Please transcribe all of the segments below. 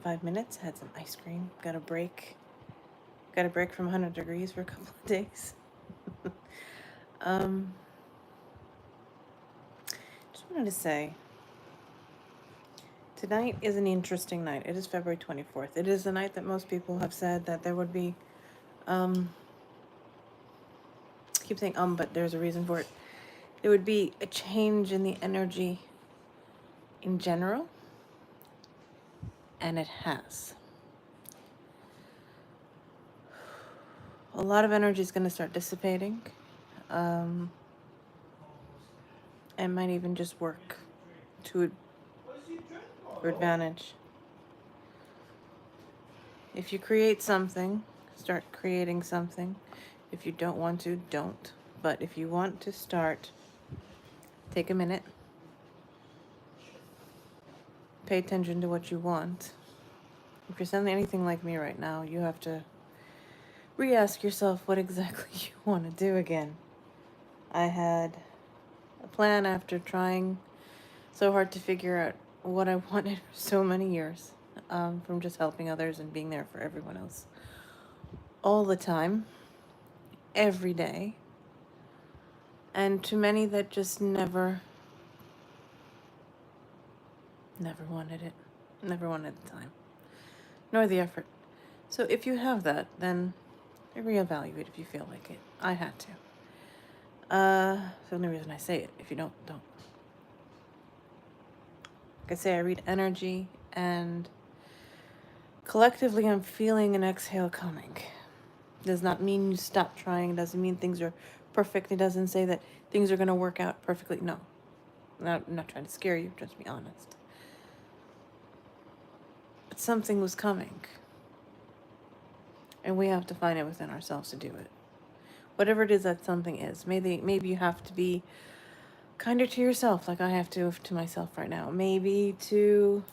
5 minutes, had some ice cream, got a break. Got a break from 100 degrees for a couple of days. um, just wanted to say, tonight is an interesting night. It is February 24th. It is the night that most people have said that there would be, I keep saying but there's a reason for it. There would be a change in the energy in general, and it has. A lot of energy is going to start dissipating, and might even just work to your advantage. If you create something, start creating something. If you don't want to, don't. But if you want to start, take a minute. Pay attention to what you want. If you're sending anything like me right now, you have to re-ask yourself what exactly you want to do again. I had a plan after trying so hard to figure out what I wanted for so many years, from just helping others and being there for everyone else. All the time, every day. And to many that just never wanted it. Never wanted the time. Nor the effort. So if you have that, then reevaluate if you feel like it. I had to. So the only reason I say it. If you don't. Like I say, I read energy, and collectively I'm feeling an exhale coming. Does not mean you stop trying. Doesn't mean things are perfect. It doesn't say that things are going to work out perfectly. No. I'm not trying to scare you, just be honest. But something was coming. And we have to find it within ourselves to do it. Whatever it is that something is. Maybe you have to be kinder to yourself, like I have to myself right now. Maybe to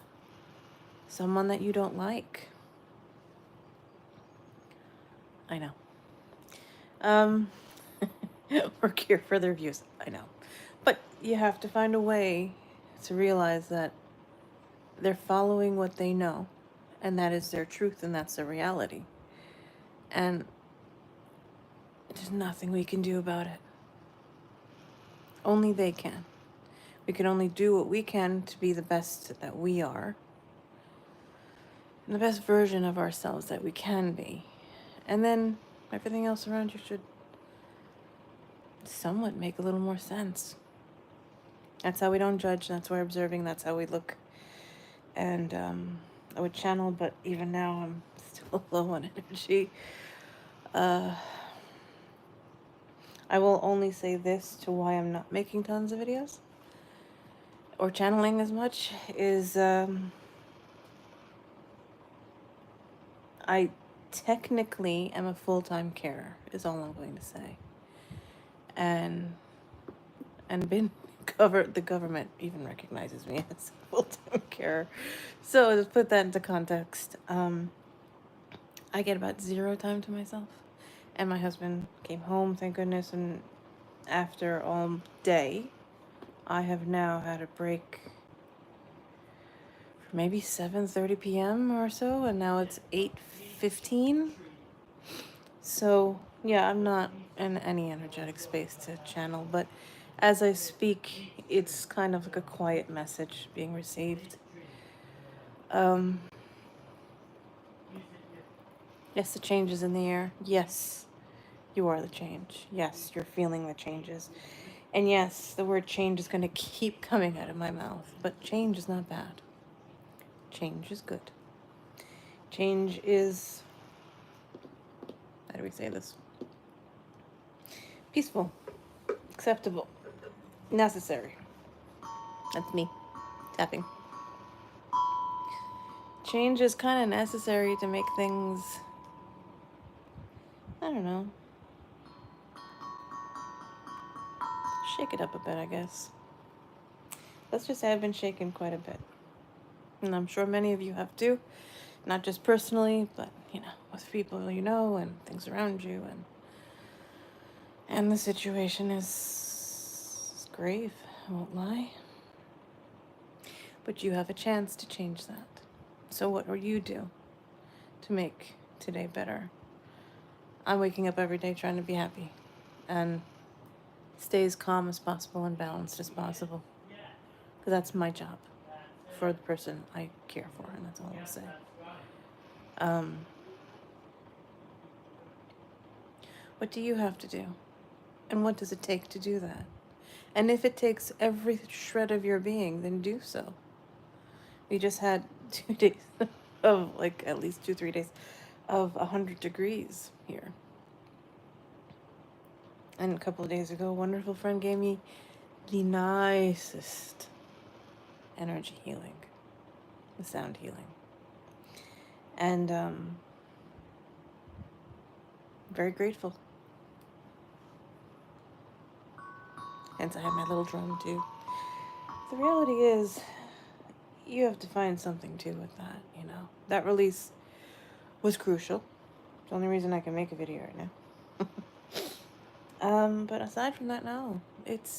someone that you don't like. I know. Or care for their views. I know. But you have to find a way to realize that they're following what they know, and that is their truth, and that's their reality. And there's nothing we can do about it. Only they can. We can only do what we can to be the best that we are, and the best version of ourselves that we can be. And then everything else around you should somewhat make a little more sense. That's how we don't judge. That's why we're observing. That's how we look. And I would channel, but even now I'm still low on energy. I will only say this to why I'm not making tons of videos or channeling as much is I technically am a full-time carer, is all I'm going to say. And been the government even recognizes me as a full-time carer. So to put that into context, I get about 0 time to myself. And my husband came home, thank goodness, and after all day, I have now had a break for maybe 7:30 p.m. or so, and now it's 8:15. So, yeah, I'm not in any energetic space to channel, but as I speak, it's kind of like a quiet message being received. Yes, the change is in the air. Yes, you are the change. Yes, you're feeling the changes. And yes, the word change is going to keep coming out of my mouth, but change is not bad. Change is good. Change is, how do we say this? Peaceful, acceptable, necessary. That's me, tapping. Change is kind of necessary to make things, I don't know, shake it up a bit, I guess. Let's just say I've been shaken quite a bit. And I'm sure many of you have too. Not just personally, but, with people you know and things around you. And the situation is grave, I won't lie. But you have a chance to change that. So what will you do to make today better? I'm waking up every day trying to be happy and stay as calm as possible and balanced as possible. Because that's my job for the person I care for, and that's all I'll say. What do you have to do? And what does it take to do that? And if it takes every shred of your being, then do so. We just had 2 days of, like, at least 2, 3 days of 100 degrees here. And a couple of days ago, a wonderful friend gave me the nicest energy healing, the sound healing. And very grateful. Hence, I have my little drum too. The reality is, you have to find something too with that, you know. That release was crucial. It's the only reason I can make a video right now. But aside from that, no. It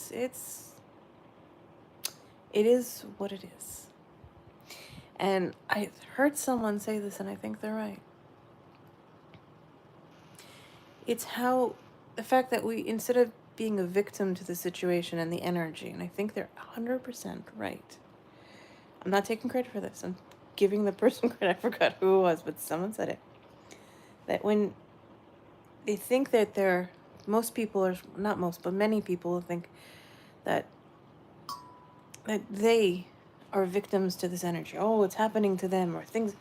is what it is. And I heard someone say this, and I think they're right. It's how the fact that we, instead of being a victim to the situation and the energy, and I think they're 100% right. I'm not taking credit for this. I'm giving the person credit. I forgot who it was, but someone said it. That when they think that most people are, not most, but many people think that they are victims to this energy. Oh, it's happening to them, or things.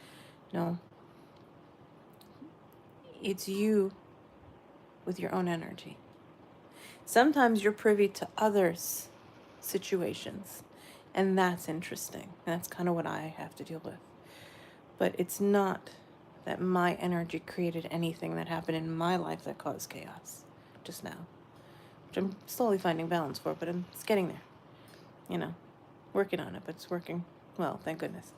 No. It's you with your own energy. Sometimes you're privy to others' situations, and that's interesting. And that's kind of what I have to deal with. But it's not that my energy created anything that happened in my life that caused chaos just now, which I'm slowly finding balance for, but it's getting there. You know, working on it, but it's working well, thank goodness.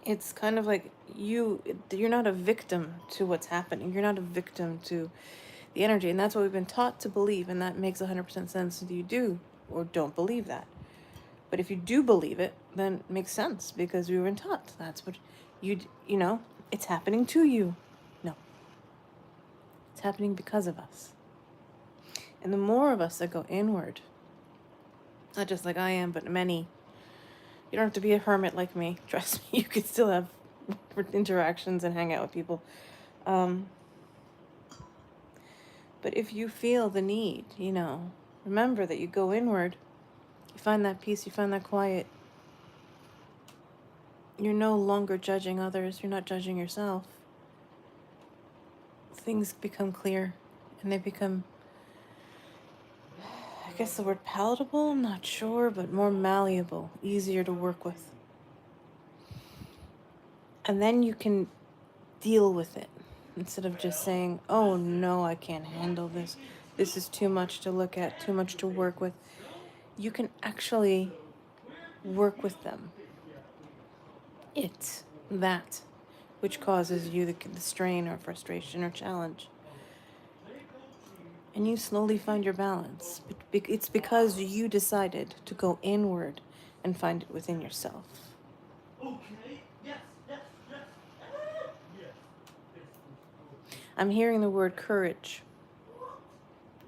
It's kind of like you're not a victim to what's happening. You're not a victim to the energy, and that's what we've been taught to believe, and that makes 100% sense if you do or don't believe that. But if you do believe it, then it makes sense, because we were taught that's what you know, it's happening to you. No. It's happening because of us. And the more of us that go inward, not just like I am, but many, you don't have to be a hermit like me. Trust me, you can still have interactions and hang out with people. But if you feel the need, you know, remember that you go inward, you find that peace, you find that quiet. You're no longer judging others, you're not judging yourself. Things become clear, and they become, I guess the word palatable, I'm not sure, but more malleable, easier to work with. And then you can deal with it, instead of just saying, oh no, I can't handle this. This is too much to look at, too much to work with. You can actually work with them. It's that which causes you the strain or frustration or challenge. And you slowly find your balance. It's because you decided to go inward and find it within yourself. I'm hearing the word courage.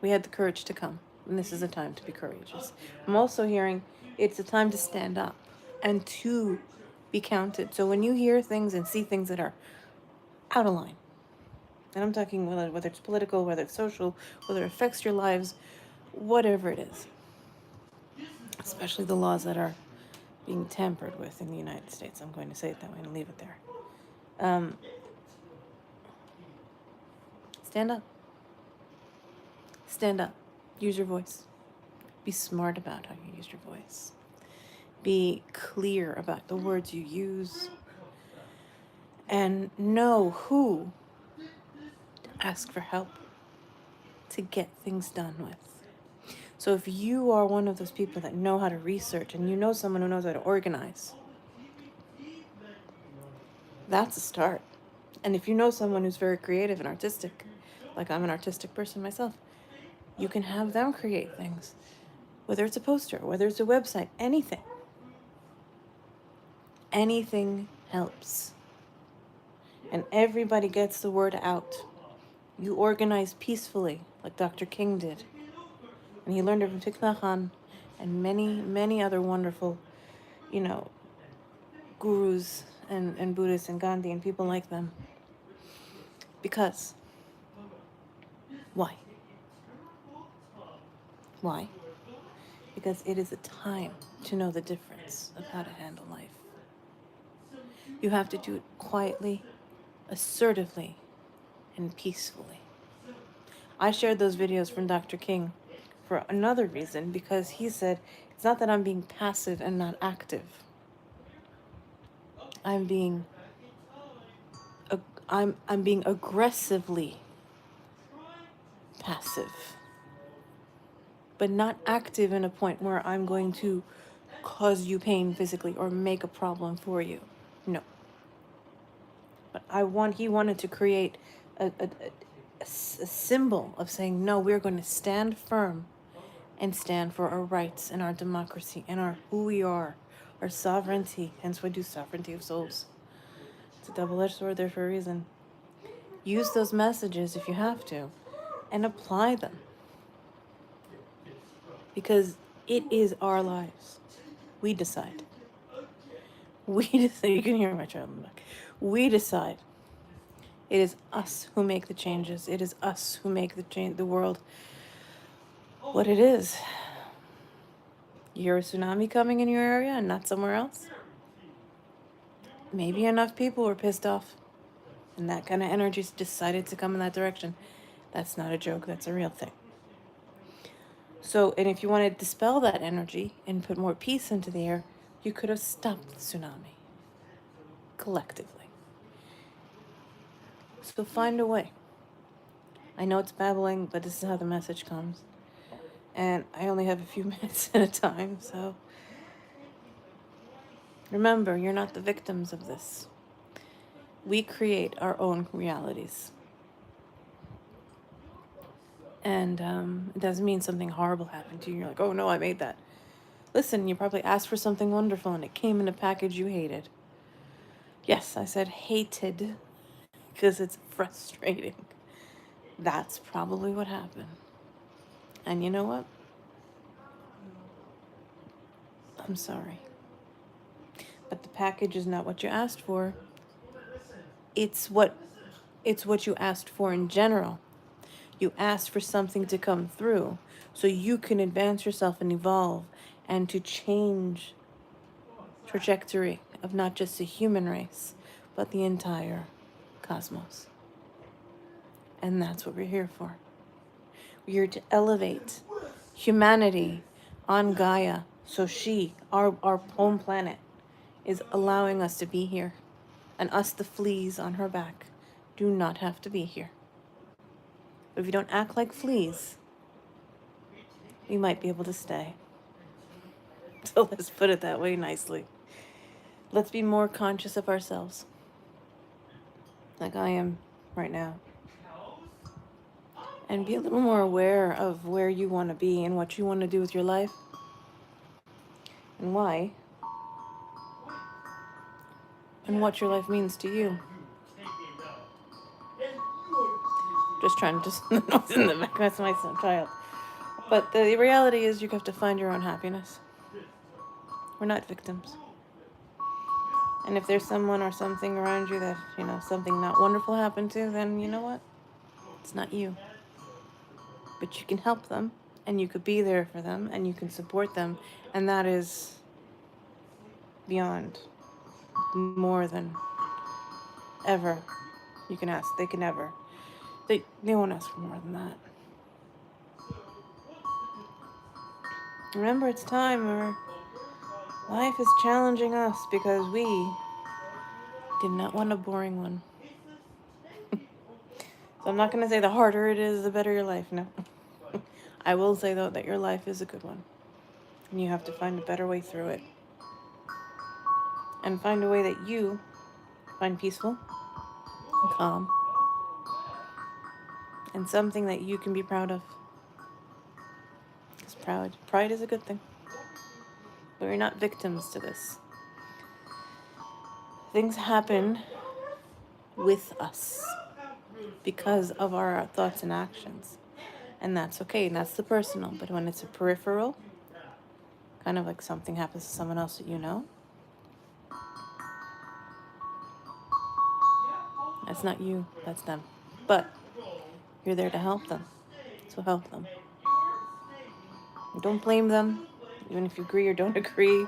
We had the courage to come, and this is a time to be courageous. I'm also hearing it's a time to stand up and to be counted. So when you hear things and see things that are out of line, and I'm talking whether it's political, whether it's social, whether it affects your lives, whatever it is, especially the laws that are being tampered with in the United States. I'm going to say it that way and leave it there. Stand up. Stand up. Use your voice. Be smart about how you use your voice. Be clear about the words you use. And know who to ask for help to get things done with. So if you are one of those people that know how to research, and you know someone who knows how to organize, that's a start. And if you know someone who's very creative and artistic, like I'm an artistic person myself, you can have them create things. Whether it's a poster, whether it's a website, anything. Anything helps. And everybody gets the word out. You organize peacefully, like Dr. King did. And he learned it from Thich Nhat Hanh and many, many other wonderful, you know, gurus and Buddhists and Gandhi and people like them. Because, why? Why? Because it is a time to know the difference of how to handle life. You have to do it quietly, assertively, and peacefully. I shared those videos from Dr. King for another reason, because he said, it's not that I'm being passive and not active. I'm being aggressively passive, but not active in a point where I'm going to cause you pain physically or make a problem for you. No. But he wanted to create a symbol of saying, no, we're going to stand firm and stand for our rights and our democracy and our who we are, our sovereignty. Hence, we do sovereignty of souls. It's a double-edged sword there for a reason. Use those messages if you have to, and apply them. Because it is our lives. We decide. We decide. You can hear my child in the back. We decide. It is us who make the changes. It is us who make the world what it is. You hear a tsunami coming in your area and not somewhere else? Maybe enough people were pissed off, and that kind of energy decided to come in that direction. That's not a joke. That's a real thing. So, and if you want to dispel that energy and put more peace into the air, you could have stopped the tsunami collectively. So find a way. I know it's babbling, but this is how the message comes. And I only have a few minutes at a time, so remember, you're not the victims of this. We create our own realities. And it doesn't mean something horrible happened to you. You're like, oh no, I made that. Listen, you probably asked for something wonderful and it came in a package you hated. Yes, I said hated because it's frustrating. That's probably what happened. And you know what? I'm sorry. But the package is not what you asked for. It's what you asked for in general. You asked for something to come through so you can advance yourself and evolve and to change trajectory of not just the human race, but the entire cosmos. And that's what we're here for. We're here to elevate humanity on Gaia. So our home planet, is allowing us to be here. And us, the fleas on her back, do not have to be here. But if you don't act like fleas, we might be able to stay. So let's put it that way nicely. Let's be more conscious of ourselves, like I am right now. And be a little more aware of where you want to be and what you want to do with your life. And why. And what your life means to you. Just trying to just noise in the back. That's my child. But the reality is you have to find your own happiness. We're not victims. And if there's someone or something around you that, something not wonderful happened to, then you know what? It's not you. But you can help them, and you could be there for them, and you can support them, and that is beyond more than ever you can ask. They can ever. They won't ask for more than that. Remember, it's time where life is challenging us because we did not want a boring one. So I'm not going to say the harder it is, the better your life. No. I will say, though, that your life is a good one. And you have to find a better way through it. And find a way that you find peaceful and calm. And something that you can be proud of. Because pride is a good thing. But we're not victims to this. Things happen with us because of our thoughts and actions. And that's okay, and that's the personal. But when it's a peripheral, kind of like something happens to someone else that you know, that's not you, that's them. But you're there to help them, so help them. And don't blame them, even if you agree or don't agree.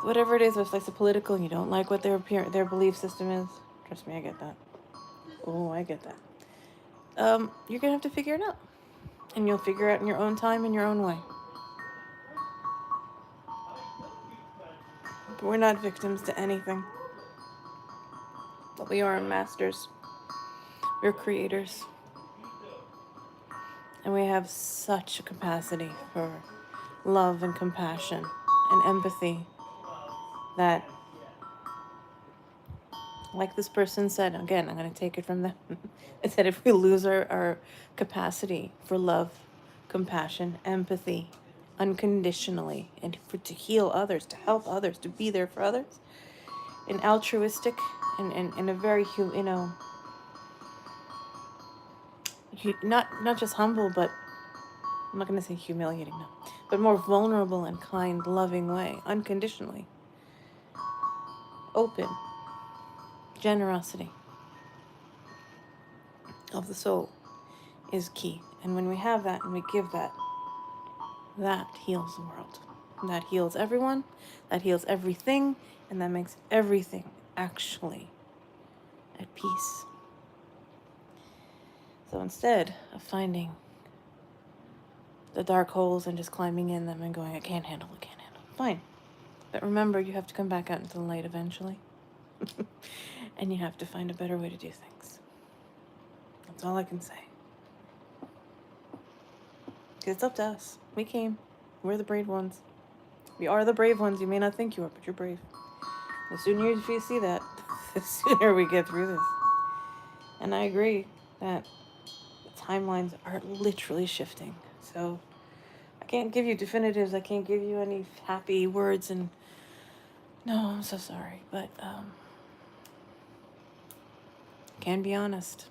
Whatever it is, if it's like political and you don't like what their belief system is, trust me, I get that. Oh, I get that. You're gonna have to figure it out, and you'll figure it out in your own time, in your own way. But we're not victims to anything. But we are masters. We're creators. And we have such a capacity for love and compassion and empathy that, like this person said, again, I'm going to take it from them. It said if we lose our capacity for love, compassion, empathy, unconditionally, and to heal others, to help others, to be there for others, in altruistic and in a very, not just humble, but I'm not going to say humiliating, no, but more vulnerable and kind, loving way, unconditionally, open, generosity of the soul is key. And when we have that and we give that, that heals the world. That heals everyone, that heals everything, and that makes everything actually at peace. So instead of finding the dark holes and just climbing in them and going, I can't handle, fine. But remember, you have to come back out into the light eventually. And you have to find a better way to do things. That's all I can say. Because it's up to us. We came. We're the brave ones. We are the brave ones. You may not think you are, but you're brave. The sooner you see that, the sooner we get through this. And I agree that the timelines are literally shifting. So I can't give you definitives. I can't give you any happy words. And no, I'm so sorry. But can be honest.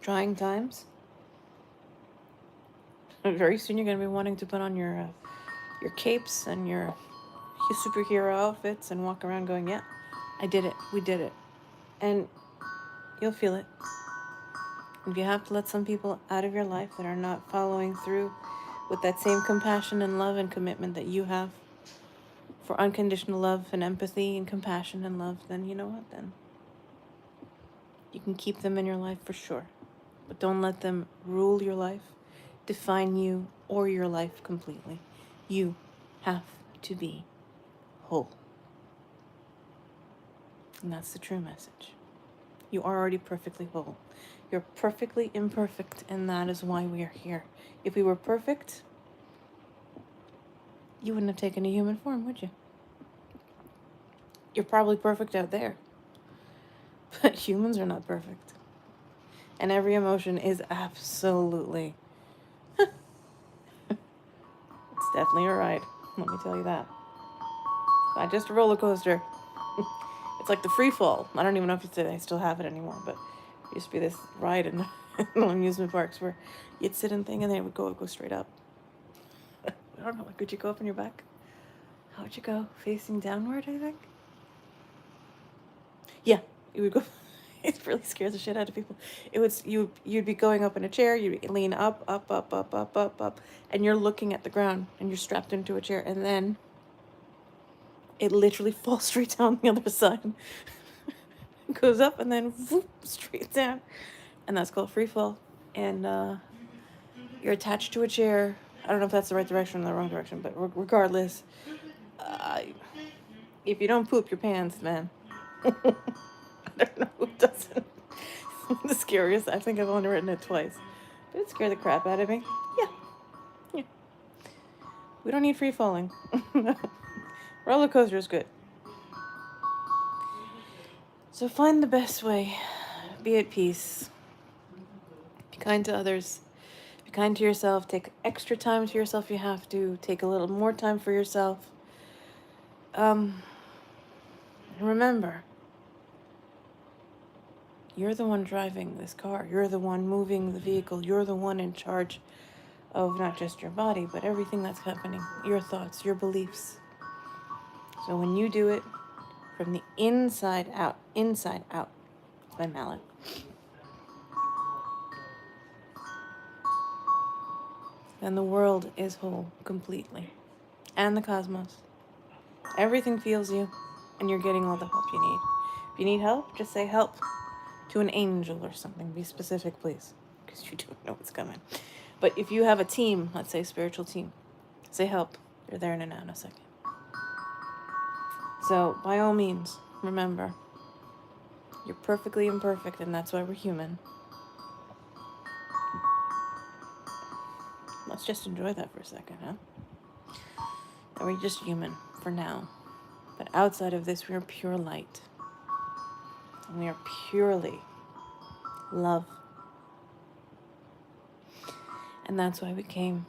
Trying times. Very soon you're going to be wanting to put on your capes and your superhero outfits and walk around going, yeah, I did it. We did it. And you'll feel it. If you have to let some people out of your life that are not following through with that same compassion and love and commitment that you have for unconditional love and empathy and compassion and love, then you know what? Then you can keep them in your life for sure. But don't let them rule your life, define you or your life completely. You have to be whole. And that's the true message. You are already perfectly whole. You're perfectly imperfect, and that is why we are here. If we were perfect, you wouldn't have taken a human form, would you? You're probably perfect out there. But humans are not perfect. And every emotion is absolutely... it's definitely a ride. Let me tell you that. Not just a roller coaster. It's like the free fall. I don't even know if I still have it anymore, but it used to be this ride in amusement parks where you'd sit in thing and then it would go straight up. I don't know, could you go up on your back? How would you go? Facing downward, I think? Yeah, it would go. It really scares the shit out of people. It would, you'd be going up in a chair, you'd lean up, and you're looking at the ground, and you're strapped into a chair, and then it literally falls straight down the other side. Goes up and then whoop, straight down. And that's called free fall. And you're attached to a chair. I don't know if that's the right direction or the wrong direction, but regardless, if you don't poop your pants, man. I don't know who doesn't. The scariest. I think I've only written it twice. But it scared the crap out of me. Yeah. We don't need free falling. Roller coaster is good. So find the best way. Be at peace. Be kind to others. Be kind to yourself. Take extra time to yourself if you have to. Take a little more time for yourself. And remember, you're the one driving this car. You're the one moving the vehicle. You're the one in charge of not just your body, but everything that's happening. Your thoughts, your beliefs. So when you do it from the inside out, my mallet, then the world is whole completely. And the cosmos. Everything feels you, and you're getting all the help you need. If you need help, just say help to an angel or something. Be specific, please, because you don't know what's coming. But if you have a team, let's say a spiritual team, say help. They're there in a second. So, by all means, remember, you're perfectly imperfect, and that's why we're human. Let's just enjoy that for a second, huh? That we're just human for now. But outside of this, we are pure light. And we are purely love. And that's why we came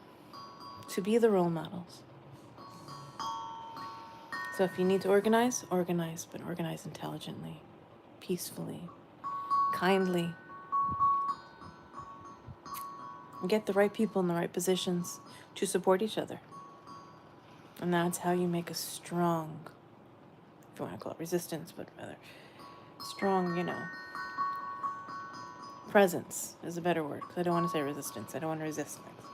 to be the role models. So if you need to organize, but organize intelligently, peacefully, kindly. And get the right people in the right positions to support each other. And that's how you make a strong, if you want to call it resistance, but rather strong, presence is a better word. Because I don't want to say resistance. I don't want to resist things.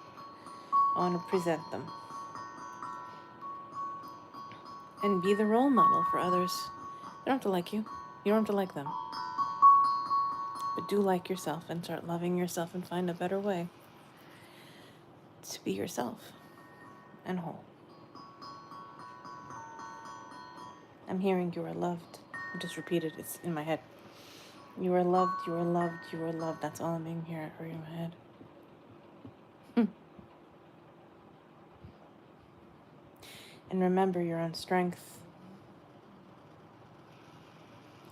I want to present them. And be the role model for others. They don't have to like you. You don't have to like them. But do like yourself and start loving yourself and find a better way to be yourself and whole. I'm hearing you are loved. I just repeated it. It's in my head. You are loved, you are loved, you are loved. That's all I'm being here or in my head. And remember your own strength.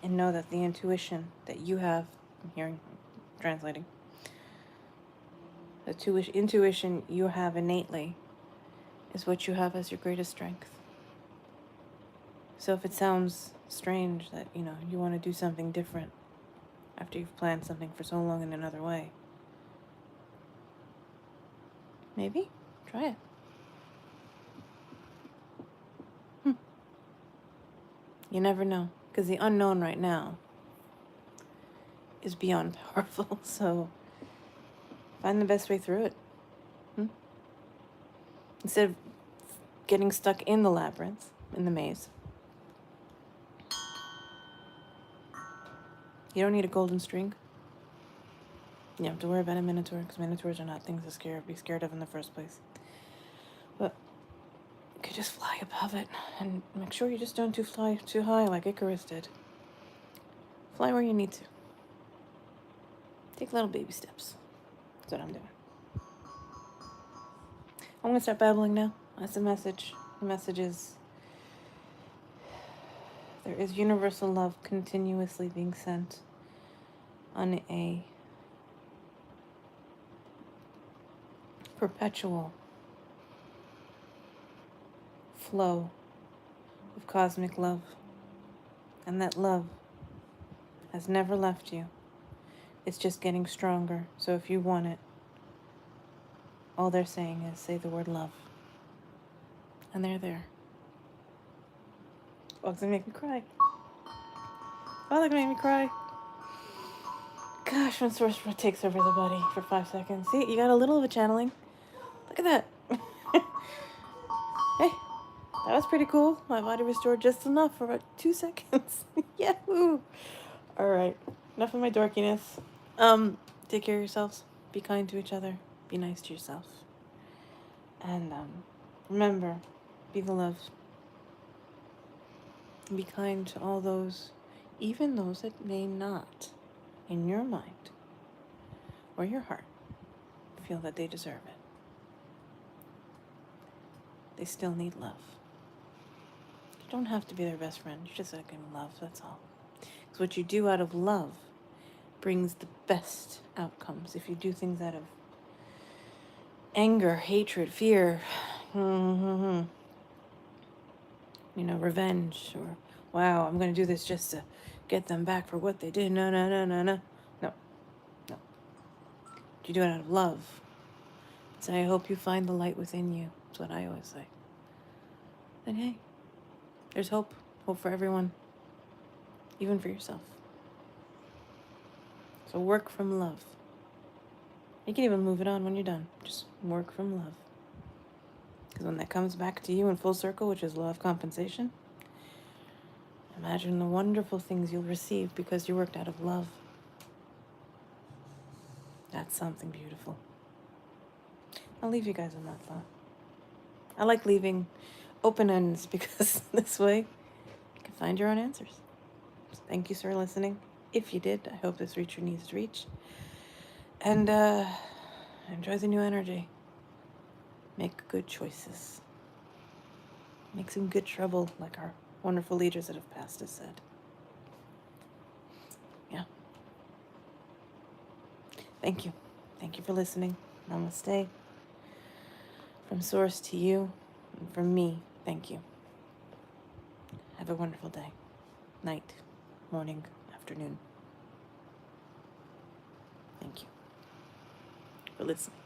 And know that the intuition that you have, I'm hearing, translating, the intuition you have innately is what you have as your greatest strength. So if it sounds strange that, you want to do something different after you've planned something for so long in another way, maybe try it. You never know, because the unknown right now is beyond powerful, so find the best way through it. Instead of getting stuck in the labyrinth, in the maze. You don't need a golden string. You don't have to worry about a minotaur, because minotaurs are not things to be scared of in the first place. But you could just fly above it, and make sure you just don't fly too high like Icarus did. Fly where you need to. Take little baby steps. That's what I'm doing. I'm going to start babbling now. That's the message. The message is there is universal love continuously being sent on a perpetual flow of cosmic love. And that love has never left you. It's just getting stronger. So if you want it, all they're saying is say the word love. And they're there. Oh, it's gonna make me cry. Oh, they're gonna make me cry. Gosh, when sorcerer takes over the body for 5 seconds. See, you got a little of a channeling. Look at that. Hey, that was pretty cool. My body restored just enough for about 2 seconds. Yahoo! Alright, enough of my dorkiness. Take care of yourselves. Be kind to each other. Be nice to yourself. And, remember, be the love. Be kind to all those, even those that may not, in your mind or your heart, feel that they deserve it. They still need love. You don't have to be their best friend. You just like them love, that's all. Because what you do out of love brings the best outcomes. If you do things out of anger, hatred, fear, revenge, or wow, I'm going to do this just to get them back for what they did. No, no, no, no, no. No, no. You do it out of love. So I hope you find the light within you. That's what I always say. And hey, there's hope. Hope for everyone. Even for yourself. So work from love. You can even move it on when you're done. Just work from love. Because when that comes back to you in full circle, which is law of compensation, imagine the wonderful things you'll receive because you worked out of love. That's something beautiful. I'll leave you guys on that thought. I like leaving open ends because this way you can find your own answers. So thank you for listening. If you did, I hope this reached your needs to reach. And enjoy the new energy. Make good choices. Make some good trouble, like our wonderful leaders that have passed us said. Yeah. Thank you. Thank you for listening. Namaste. From Source to you, and from me, thank you. Have a wonderful day, night, morning, afternoon. Thank you for listening.